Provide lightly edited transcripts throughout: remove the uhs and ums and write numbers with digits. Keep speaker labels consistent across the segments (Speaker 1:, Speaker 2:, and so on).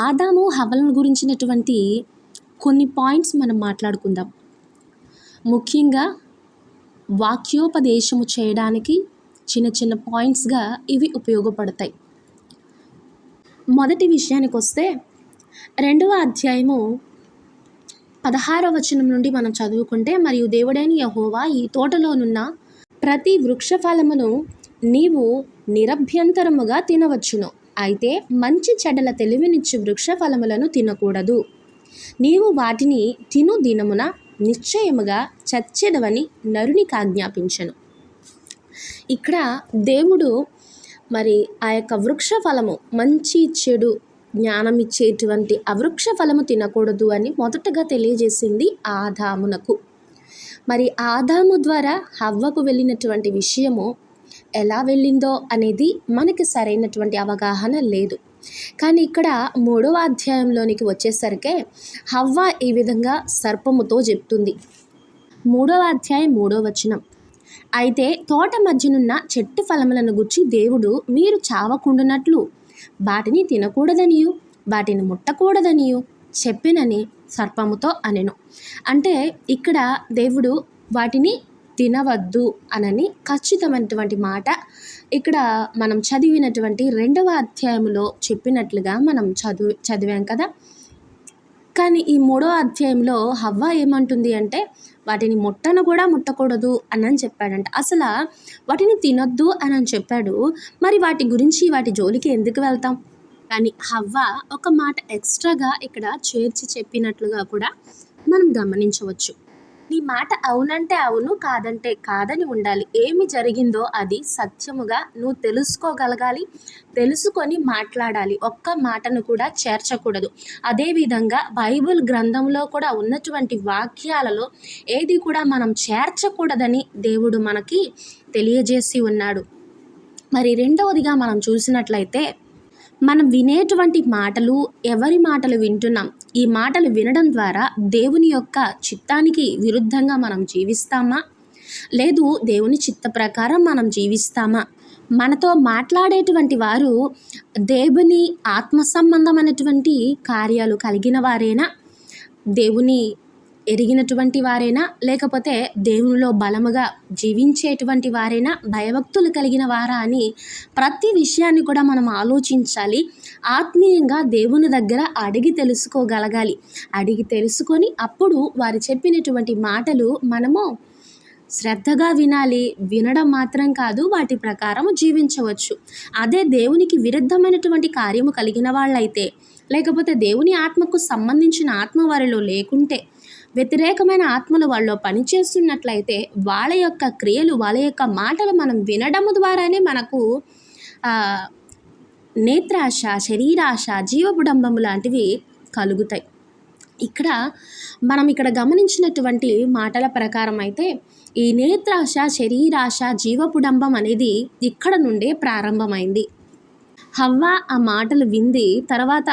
Speaker 1: ఆదాము హవ్వలను గురించినటువంటి కొన్ని పాయింట్స్ మనం మాట్లాడుకుందాం. ముఖ్యంగా వాక్యోపదేశము చేయడానికి చిన్న చిన్న పాయింట్స్గా ఇవి ఉపయోగపడతాయి. మొదటి విషయానికి వస్తే 2వ అధ్యాయము 16వ వచనం నుండి మనం చదువుకుంటే, మరియు దేవుడైన యెహోవా ఈ తోటలోనున్న ప్రతి వృక్ష ఫలమును నీవు నిరభ్యంతరముగా తినవచ్చును, అయితే మంచి చెడ్డల తెలివినిచ్చు వృక్ష ఫలములను తినకూడదు. నీవు వాటిని తిను దినమున నిశ్చయముగా చచ్చెదవని నరునికి ఆజ్ఞాపించెను. ఇక్కడ దేవుడు మరి ఆ యొక్క వృక్ష ఫలము, మంచి చెడు జ్ఞానం ఇచ్చేటువంటి ఆ వృక్ష ఫలము తినకూడదు అని మొదటగా తెలియజేసింది ఆదామునకు. మరి ఆదాము ద్వారా హవ్వకు వెళ్ళినటువంటి విషయము ఎలా వెళ్ళిందో అనేది మనకి సరైనటువంటి అవగాహన లేదు. కానీ ఇక్కడ 3వ అధ్యాయంలోనికి వచ్చేసరికి హవ్వ ఈ విధంగా సర్పముతో చెప్తుంది. 3వ అధ్యాయం 3వ వచనం, అయితే తోట మధ్యనున్న చెట్టు ఫలములను గుచ్చి దేవుడు మీరు చావకుండునట్లు వాటిని తినకూడదనియు వాటిని ముట్టకూడదనియు చెప్పినని సర్పముతో అనెను. అంటే ఇక్కడ దేవుడు వాటిని తినవద్దు అనని ఖచ్చితమైనటువంటి మాట ఇక్కడ మనం చదివినటువంటి 2వ అధ్యాయంలో చెప్పినట్లుగా మనం చదివాం కదా. కానీ ఈ 3వ అధ్యాయంలో హవ్వ ఏమంటుంది అంటే వాటిని ముట్టను కూడా ముట్టకూడదు అని చెప్పాడంట. అసలు వాటిని తినొద్దు అని చెప్పాడు, మరి వాటి గురించి వాటి జోలికి ఎందుకు వెళ్తాం? కానీ హవ్వ ఒక మాట ఎక్స్ట్రాగా ఇక్కడ చేర్చి చెప్పినట్లుగా కూడా మనం గమనించవచ్చు. నీ మాట అవునంటే అవును, కాదంటే కాదని ఉండాలి. ఏమి జరిగిందో అది సత్యముగా నువ్వు తెలుసుకోగలగాలి, తెలుసుకొని మాట్లాడాలి. ఒక్క మాటను కూడా చేర్చకూడదు. అదేవిధంగా బైబిల్ గ్రంథంలో కూడా ఉన్నటువంటి వాక్యాలలో ఏది కూడా మనం చేర్చకూడదని దేవుడు మనకి తెలియజేసి ఉన్నాడు. మరి 2వదిగా మనం చూసినట్లయితే, మనం వినేటువంటి మాటలు, ఎవరి మాటలు వింటున్నాం, ఈ మాటలు వినడం ద్వారా దేవుని యొక్క చిత్తానికి విరుద్ధంగా మనం జీవిస్తామా, లేదు దేవుని చిత్త ప్రకారం మనం జీవిస్తామా? మనతో మాట్లాడేటువంటి వారు దేవుని ఆత్మ సంబంధమైనటువంటి కార్యాలు కలిగిన వారేనా, దేవుని ఎరిగినటువంటి వారేనా, లేకపోతే దేవునిలో బలముగా జీవించేటువంటి వారేనా, భయభక్తులు కలిగిన వారా అని ప్రతి విషయాన్ని కూడా మనం ఆలోచించాలి. ఆత్మీయంగా దేవుని దగ్గర అడిగి తెలుసుకోగలగాలి. అడిగి తెలుసుకొని అప్పుడు వారు చెప్పినటువంటి మాటలు మనము శ్రద్ధగా వినాలి. వినడం మాత్రం కాదు, వాటి ప్రకారం జీవించవచ్చు. అదే దేవునికి విరుద్ధమైనటువంటి కార్యము కలిగిన వాళ్ళైతే, లేకపోతే దేవుని ఆత్మకు సంబంధించిన ఆత్మ వారిలో లేకుంటే, వ్యతిరేకమైన ఆత్మలు వాళ్ళలో పనిచేస్తున్నట్లయితే వాళ్ళ యొక్క క్రియలు, వాళ్ళ యొక్క మాటలు మనం వినడము ద్వారానే మనకు నేత్రాశ, శరీరాశ, జీవపుడంబము లాంటివి కలుగుతాయి. మనం ఇక్కడ గమనించినటువంటి మాటల ప్రకారం అయితే ఈ నేత్రాశ, శరీరాశ, జీవపుడంబం అనేది ఇక్కడ నుండే ప్రారంభమైంది. హవ్వ ఆ మాటలు వింది, తర్వాత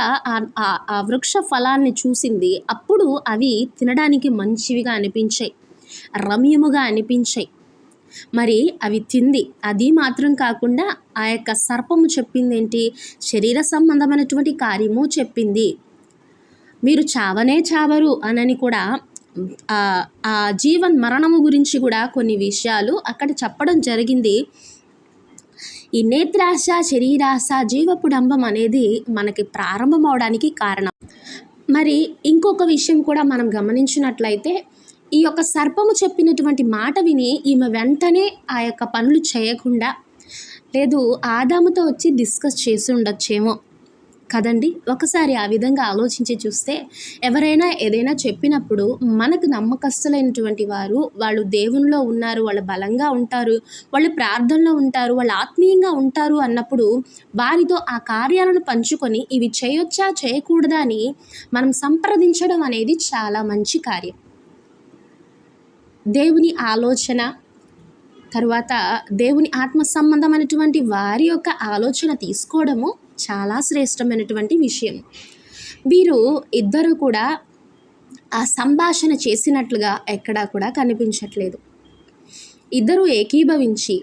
Speaker 1: ఆ వృక్ష ఫలాన్ని చూసింది. అప్పుడు అవి తినడానికి మంచివిగా అనిపించాయి, రమ్యముగా అనిపించాయి. మరి అవి తింది. అది మాత్రం కాకుండా ఆ యొక్క సర్పము చెప్పింది ఏంటి? శరీర సంబంధమైనటువంటి కార్యము చెప్పింది. మీరు చావనే చావరు అనని కూడా ఆ జీవన్ మరణము గురించి కూడా కొన్ని విషయాలు అక్కడ చెప్పడం జరిగింది. ఈ నేత్రాశ, శరీరాశ, జీవపుడంబం అనేది మనకి ప్రారంభం అవడానికి కారణం. మరి ఇంకొక విషయం కూడా మనం గమనించినట్లయితే, ఈ యొక్క సర్పము చెప్పినటువంటి మాట విని ఈమె వెంటనే ఆ యొక్క పనులు చేయకుండా, లేదు ఆదాముతో వచ్చి డిస్కస్ చేసి ఉండొచ్చేమో కదండి. ఒకసారి ఆ విధంగా ఆలోచించి చూస్తే, ఎవరైనా ఏదైనా చెప్పినప్పుడు మనకు నమ్మకస్తులైనటువంటి వారు, వాళ్ళు దేవునిలో ఉన్నారు, వాళ్ళు బలంగా ఉంటారు, వాళ్ళు ప్రార్థనలో ఉంటారు, వాళ్ళు ఆత్మీయంగా ఉంటారు అన్నప్పుడు వారితో ఆ కార్యాలను పంచుకొని ఇవి చేయొచ్చా చేయకూడదా అని మనం సంప్రదించడం అనేది చాలా మంచి కార్యం. దేవుని ఆలోచన తర్వాత దేవుని ఆత్మ సంబంధమైనటువంటి వారి యొక్క ఆలోచన తీసుకోవడము చాలా శ్రేష్టమైనటువంటి విషయం. వీరు ఇద్దరు కూడా ఆ సంభాషణ చేసినట్లుగా ఎక్కడా కూడా కనిపించట్లేదు. ఇద్దరు ఏకీభవించి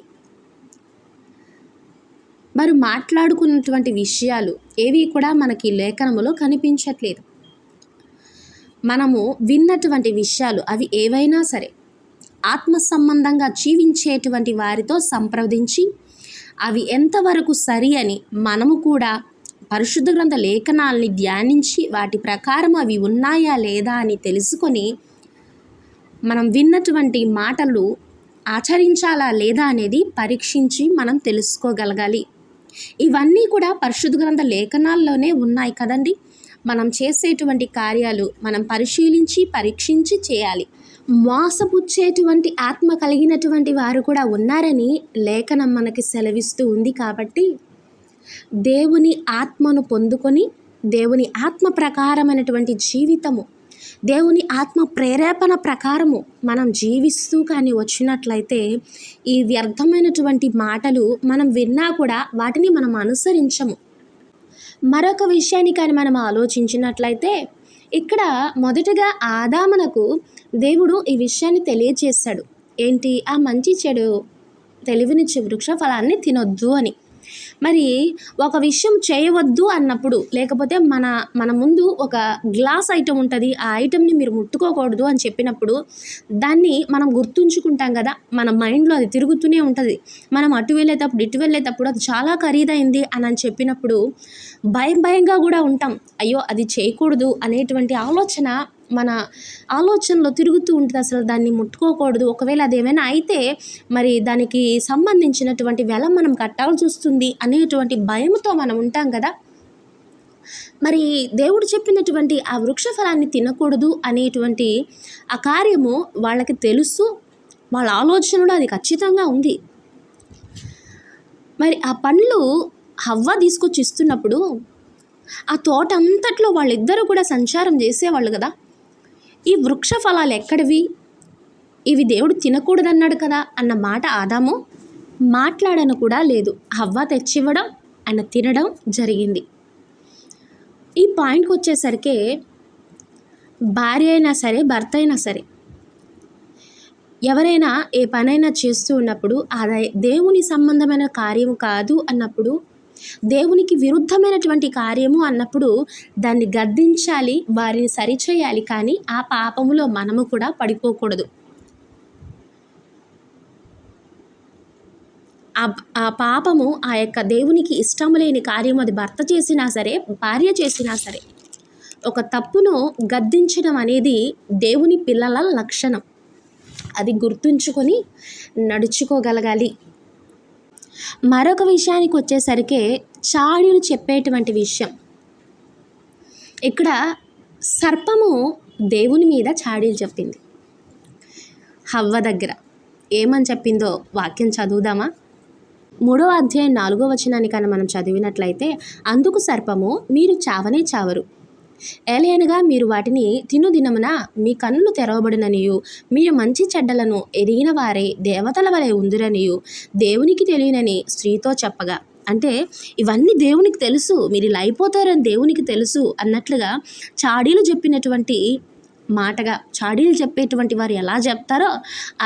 Speaker 1: వారు మాట్లాడుకున్నటువంటి విషయాలు ఏవి కూడా మనకి లేఖనములో కనిపించట్లేదు. మనము విన్నటువంటి విషయాలు అవి ఏవైనా సరే ఆత్మ సంబంధంగా జీవించేటువంటి వారితో సంప్రదించి అవి ఎంతవరకు సరి అని మనము కూడా పరిశుద్ధ గ్రంథ లేఖనాల్ని ధ్యానించి వాటి ప్రకారం అవి ఉన్నాయా లేదా అని తెలుసుకొని మనం విన్నటువంటి మాటలు ఆచరించాలా లేదా అనేది పరీక్షించి మనం తెలుసుకోగలగాలి. ఇవన్నీ కూడా పరిశుద్ధ గ్రంథ లేఖనాల్లోనే ఉన్నాయి కదండి. మనం చేసేటువంటి కార్యాలు మనం పరిశీలించి పరీక్షించి చేయాలి. మోసపుచ్చేటువంటి ఆత్మ కలిగినటువంటి వారు కూడా ఉన్నారని లేఖనం మనకి సెలవిస్తూ ఉంది. కాబట్టి దేవుని ఆత్మను పొందుకొని దేవుని ఆత్మ ప్రకారమైనటువంటి జీవితము, దేవుని ఆత్మ ప్రేరేపణ ప్రకారము మనం జీవిస్తూ కానీ వచ్చినట్లయితే ఈ వ్యర్థమైనటువంటి మాటలు మనం విన్నా కూడా వాటిని మనం అనుసరించము. మరొక విషయాన్ని కానీ మనం ఆలోచించినట్లయితే ఇక్కడ మొదటగా ఆదామునకు దేవుడు ఈ విషయాన్ని తెలియచేశాడు. ఏంటి? ఆ మంచి చెడు తెలివినిచ్చే వృక్ష ఫలాన్ని తినొద్దు అని. మరి ఒక విషయం చేయవద్దు అన్నప్పుడు, లేకపోతే మన ముందు ఒక గ్లాస్ ఐటమ్ ఉంటుంది, ఆ ఐటమ్ని మీరు ముట్టుకోకూడదు అని చెప్పినప్పుడు దాన్ని మనం గుర్తుంచుకుంటాం కదా. మన మైండ్లో అది తిరుగుతూనే ఉంటుంది. మనం అటు వెళ్ళేటప్పుడు ఇటు వెళ్ళేటప్పుడు అది చాలా ఖరీదైంది అని చెప్పినప్పుడు భయంగా కూడా ఉంటాం. అయ్యో అది చేయకూడదు అనేటువంటి ఆలోచన మన ఆలోచనలో తిరుగుతూ ఉంటుంది. అసలు దాన్ని ముట్టుకోకూడదు, ఒకవేళ అదేమైనా అయితే మరి దానికి సంబంధించినటువంటి వెల మనం కట్టాల్సి వస్తుంది అనేటువంటి భయంతో మనం ఉంటాం కదా. మరి దేవుడు చెప్పినటువంటి ఆ వృక్ష ఫలాన్ని తినకూడదు అనేటువంటి ఆ కార్యము వాళ్ళకి తెలుసు, వాళ్ళ ఆలోచనలో అది ఖచ్చితంగా ఉంది. మరి ఆ పండ్లు హవ్వ తీసుకొచ్చి ఇస్తున్నప్పుడు ఆ తోట అంతట్లో వాళ్ళిద్దరూ కూడా సంచారం చేసేవాళ్ళు కదా. ఈ వృక్ష ఫలాలు ఎక్కడివి, ఇవి దేవుడు తినకూడదన్నాడు కదా అన్న మాట ఆదాము మాట్లాడను కూడా లేదు. హవ్వ తెచ్చివ్వడం, ఆయన తినడం జరిగింది. ఈ పాయింట్కి వచ్చేసరికి భార్య అయినా సరే భర్త అయినా సరే ఎవరైనా ఏ పనైనా చేస్తూ ఉన్నప్పుడు అది దేవుని సంబంధమైన కార్యము కాదు అన్నప్పుడు, దేవునికి విరుద్ధమైనటువంటి కార్యము అన్నప్పుడు దాన్ని గద్దించాలి, వారిని సరిచేయాలి. కానీ ఆ పాపములో మనము కూడా పడిపోకూడదు. ఆ పాపము, ఆ యొక్క దేవునికి ఇష్టం లేని కార్యము అది భర్త చేసినా సరే భార్య చేసినా సరే ఒక తప్పును గద్దించడం అనేది దేవుని పిల్లల లక్షణం. అది గుర్తుంచుకొని నడుచుకోగలగాలి. మరొక విషయానికి వచ్చేసరికి చాడీలు చెప్పేటువంటి విషయం. ఇక్కడ సర్పము దేవుని మీద చాడీలు చెప్పింది. హవ్వ దగ్గర ఏమని చెప్పిందో వాక్యం చదువుదామా? 3వ అధ్యాయం 4వ వచనాన్ని కన్నా మనం చదివినట్లయితే, అందుకు సర్పము, మీరు చావనే చావరు, ఏలయనగా మీరు వాటిని తిను దినమున మీ కన్నులు తెరవబడిననియు మీరు మంచి చెడ్డలను ఎరిగిన వారే దేవతల వలె ఉందిరనియు దేవునికి తెలియనని స్త్రీతో చెప్పగా. అంటే ఇవన్నీ దేవునికి తెలుసు, మీరు ఇలా అయిపోతారని దేవునికి తెలుసు అన్నట్లుగా చాడీలు చెప్పినటువంటి మాటగా, చాడీలు చెప్పేటువంటి వారు ఎలా చెప్తారో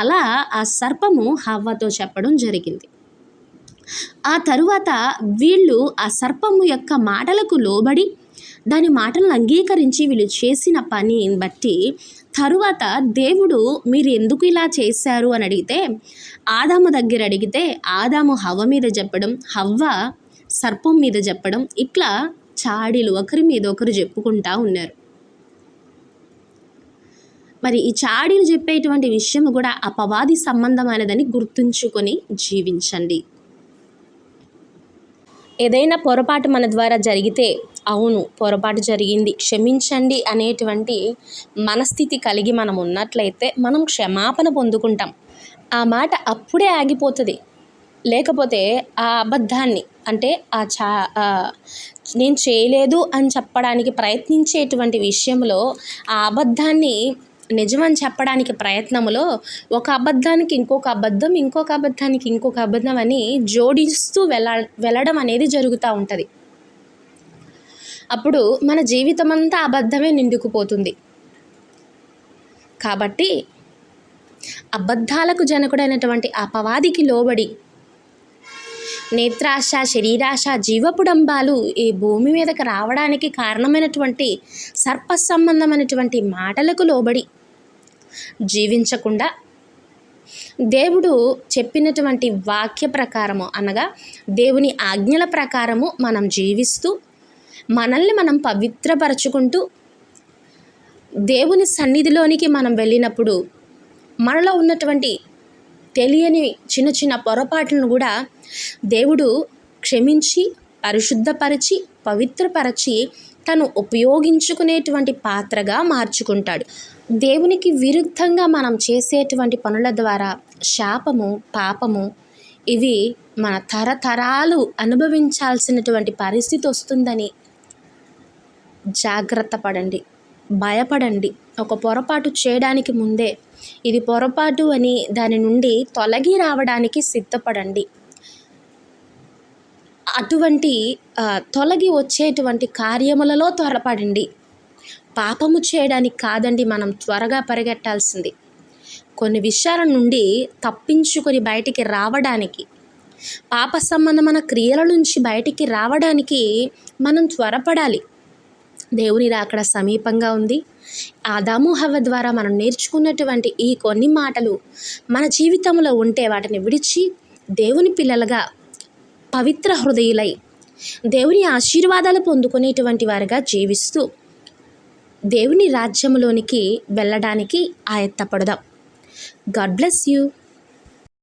Speaker 1: అలా ఆ సర్పము హవ్వతో చెప్పడం జరిగింది. ఆ తరువాత వీళ్ళు ఆ సర్పము యొక్క మాటలకు లోబడి దాని మాటలను అంగీకరించి వీళ్ళు చేసిన పనిని బట్టి తరువాత దేవుడు మీరు ఎందుకు ఇలా చేశారు అని అడిగితే, ఆదాము దగ్గర అడిగితే ఆదాము హవ్వ మీద చెప్పడం, హవ్వ సర్పం మీద చెప్పడం, ఇట్లా చాడీలు ఒకరి మీద ఒకరు చెప్పుకుంటా ఉన్నారు. మరి ఈ చాడీలు చెప్పేటువంటి విషయం కూడా అపవాది సంబంధమైనదని గుర్తుంచుకొని జీవించండి. ఏదైనా పొరపాటు మన ద్వారా జరిగితే, అవును పొరపాటు జరిగింది క్షమించండి అనేటువంటి మనస్థితి కలిగి మనం ఉన్నట్లయితే మనం క్షమాపణ పొందుకుంటాం. ఆ మాట అప్పుడే ఆగిపోతుంది. లేకపోతే ఆ అబద్ధాన్ని, అంటే నేను చేయలేదు అని చెప్పడానికి ప్రయత్నించేటువంటి విషయంలో ఆ అబద్ధాన్ని నిజమని చెప్పడానికి ప్రయత్నంలో ఒక అబద్ధానికి ఇంకొక అబద్ధం, ఇంకొక అబద్ధానికి ఇంకొక అబద్ధం అని జోడిస్తూ వెళ్ళడం అనేది జరుగుతూ ఉంటుంది. అప్పుడు మన జీవితం అంతా అబద్ధమే నిండుకుపోతుంది. కాబట్టి అబద్ధాలకు జనకుడైనటువంటి అపవాదికి లోబడి నేత్రాశ, శరీరాశ, జీవపుడంబాలు ఈ భూమి మీదకి రావడానికి కారణమైనటువంటి సర్ప సంబంధమైనటువంటి మాటలకు లోబడి జీవించకుండా దేవుడు చెప్పినటువంటి వాక్య ప్రకారము అనగా దేవుని ఆజ్ఞల ప్రకారము మనం జీవిస్తూ మనల్ని మనం పవిత్రపరచుకుంటూ దేవుని సన్నిధిలోనికి మనం వెళ్ళినప్పుడు మనలో ఉన్నటువంటి తెలియని చిన్న చిన్న పొరపాట్లను కూడా దేవుడు క్షమించి పరిశుద్ధపరిచి పవిత్రపరిచి తను ఉపయోగించుకునేటువంటి పాత్రగా మార్చుకుంటాడు. దేవునికి విరుద్ధంగా మనం చేసేటువంటి పనుల ద్వారా శాపము, పాపము ఇవి మన తరతరాలు అనుభవించాల్సినటువంటి పరిస్థితి వస్తుందని జాగ్రత్త పడండి, భయపడండి. ఒక పొరపాటు చేయడానికి ముందే ఇది పొరపాటు అని దాని నుండి తొలగి రావడానికి సిద్ధపడండి. అటువంటి తొలగి వచ్చేటువంటి కార్యములలో త్వరపడండి. పాపము చేయడానికి కాదండి మనం త్వరగా పరిగెట్టాల్సింది. కొన్ని విషయాల నుండి తప్పించుకొని బయటికి రావడానికి, పాప సంబంధమైన క్రియల నుంచి బయటికి రావడానికి మనం త్వరపడాలి. దేవుని రాకడ సమీపంగా ఉంది. ఆదాము హవ్వ ద్వారా మనం నేర్చుకున్నటువంటి ఈ కొన్ని మాటలు మన జీవితంలో ఉంటే వాటిని విడిచి దేవుని పిల్లలుగా పవిత్ర హృదయులై దేవుని ఆశీర్వాదాలు పొందుకునేటువంటి వారిగా జీవిస్తూ దేవుని రాజ్యంలోనికి వెళ్ళడానికి ఆయత్తపడదాం. God bless you.